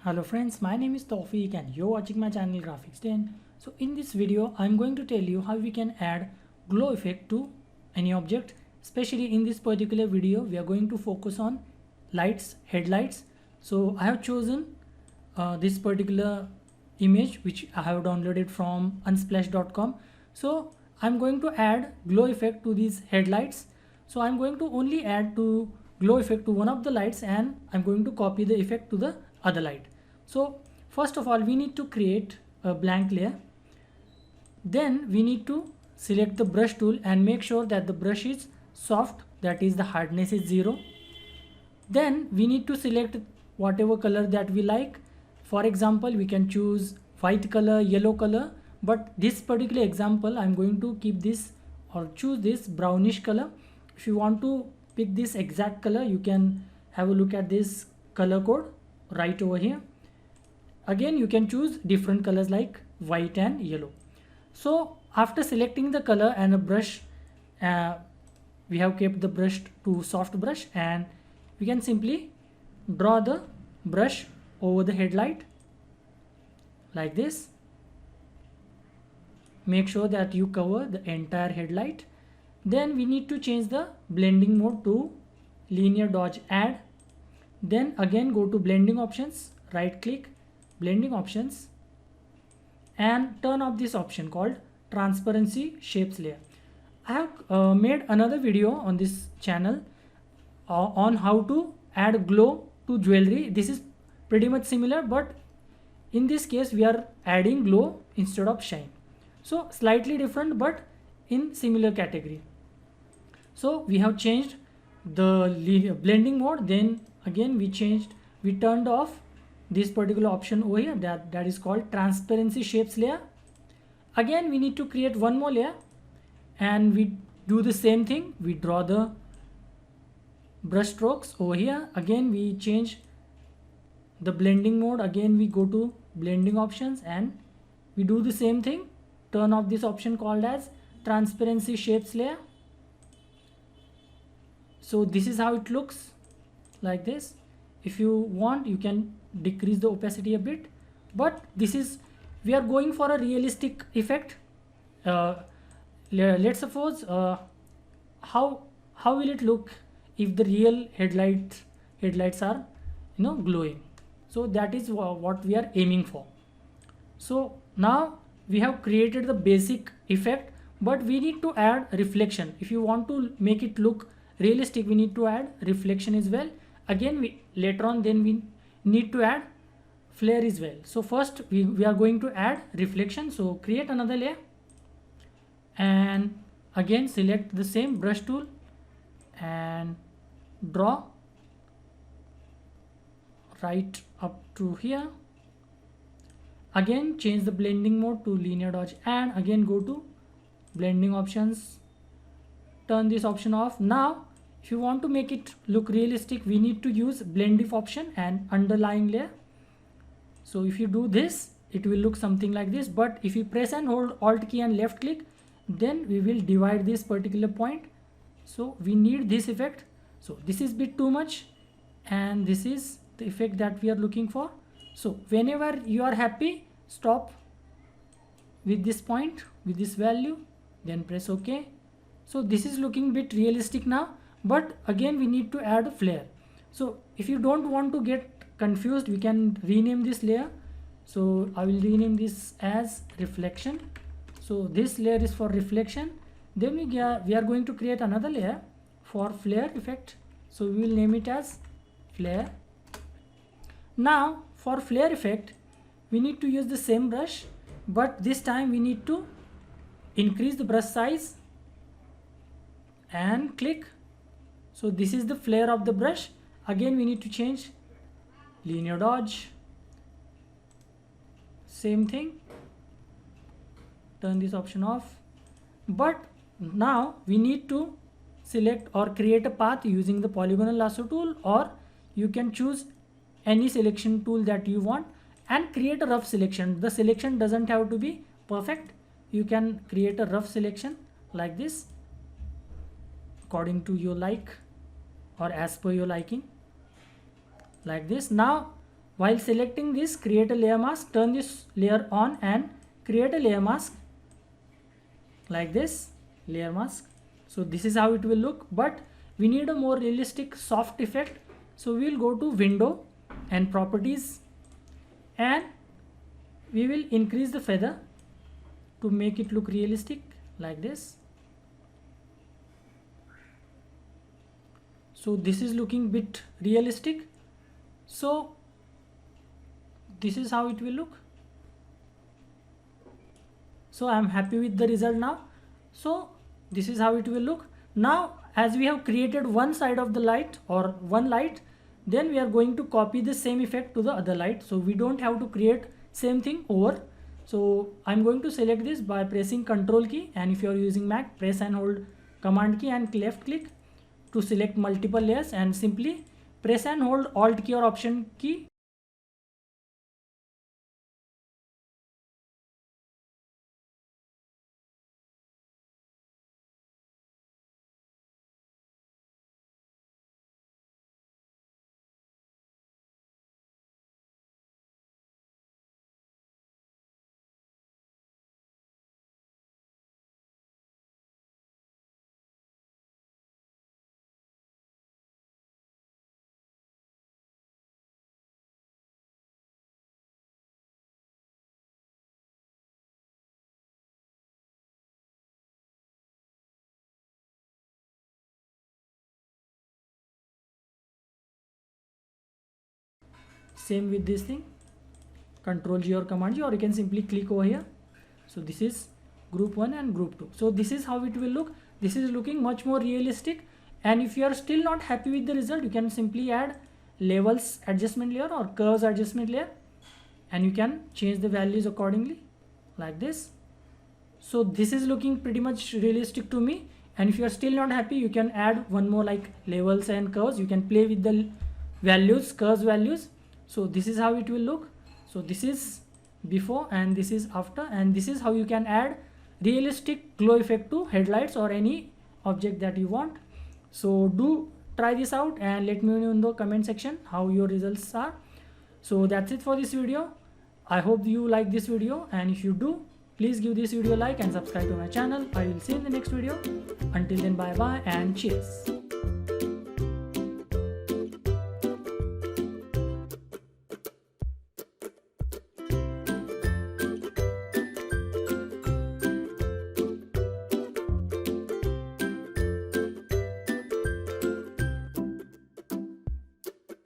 Hello friends, my name is Tawfiq and you're watching my channel Graphics 10. So in this video, I'm going to tell you how we can add glow effect to any object. Especially in this particular video, we are going to focus on lights, headlights. So I have chosen this particular image which I have downloaded from unsplash.com. So I'm going to add glow effect to these headlights. So I'm going to only add to glow effect to one of the lights and I'm going to copy the effect to the other light. So first of all, we need to create a blank layer. Then we need to select the brush tool and make sure that the brush is soft, that is the hardness is 0. Then we need to select whatever color that we like. For example, we can choose white color, yellow color, but this particular example I'm going to keep this or choose this brownish color. If you want to pick this exact color, you can have a look at this color code right over here. Again, you can choose different colors like white and yellow. So after selecting the color and a brush, we have kept the brush to soft brush, and we can simply draw the brush over the headlight like this. Make sure that you cover the entire headlight. Then we need to change the blending mode to linear dodge add. Then again go to blending options, right click, blending options, and turn off this option called transparency shapes layer. I have made another video on this channel on how to add glow to jewelry. This is pretty much similar, but in this case we are adding glow instead of shine. So slightly different, but in similar category. So we have changed the blending mode. Then again we turned off this particular option over here that is called transparency shapes layer. Again we need to create one more layer and we do the same thing. We draw the brush strokes over here. Again we change the blending mode. Again we go to blending options and we do the same thing. Turn off this option called as transparency shapes layer. So this is how it looks like this. If you want, you can decrease the opacity a bit, but this is, we are going for a realistic effect. Let's suppose how will it look if the real headlights are glowing. So that is what we are aiming for. So now we have created the basic effect, but we need to add reflection. If you want to make it look realistic, we need to add reflection as well. Again later on then we need to add flare as well. So first we are going to add reflection. So create another layer and again select the same brush tool and draw right up to here. Again change the blending mode to linear dodge and again go to blending options, turn this option off. Now if you want to make it look realistic, we need to use blend if option and underlying layer. So if you do this, it will look something like this, but if you press and hold alt key and left click, then we will divide this particular point. So we need this effect. So this is bit too much and this is the effect that we are looking for. So whenever you are happy, stop with this point, with this value, then press OK. So this is looking bit realistic now, but again we need to add a flare. So if you don't want to get confused, we can rename this layer. So I will rename this as reflection. So this layer is for reflection. Then we are going to create another layer for flare effect. So we will name it as flare. Now for flare effect, we need to use the same brush, but this time we need to increase the brush size and click. So this is the flare of the brush. Again we need to change linear dodge, same thing, turn this option off. But now we need to select or create a path using the polygonal lasso tool, or you can choose any selection tool that you want and create a rough selection. The selection doesn't have to be perfect. You can create a rough selection like this according to your like or as per your liking, like this. Now While selecting this, create a layer mask, turn this layer on and create a layer mask like this, layer mask. So this is how it will look, but we need a more realistic soft effect. So we will go to window and properties, and we will increase the feather to make it look realistic like this. So this is looking bit realistic. So this is how it will look. So I am happy with the result now. So this is how it will look. Now as we have created one side of the light or one light, then we are going to copy the same effect to the other light. So we don't have to create same thing over. So I'm going to select this by pressing Ctrl key, and if you are using Mac, press and hold Command key and left click to select multiple layers, and simply press and hold Alt key or Option key. Same with this thing, Ctrl G or Command G, or you can simply click over here. So this is group 1 and group 2. So this is how it will look. This is looking much more realistic, and if you are still not happy with the result, you can simply add levels adjustment layer or curves adjustment layer, and you can change the values accordingly like this. So this is looking pretty much realistic to me, and if you are still not happy, you can add one more like levels and curves. You can play with the values, curves values. So this is how it will look. So this is before and this is after, and this is how you can add realistic glow effect to headlights or any object that you want. So do try this out and let me know in the comment section how your results are. So that's it for this video. I hope you like this video, and if you do, please give this video a like and subscribe to my channel. I will see you in the next video. Until then, bye bye and cheers.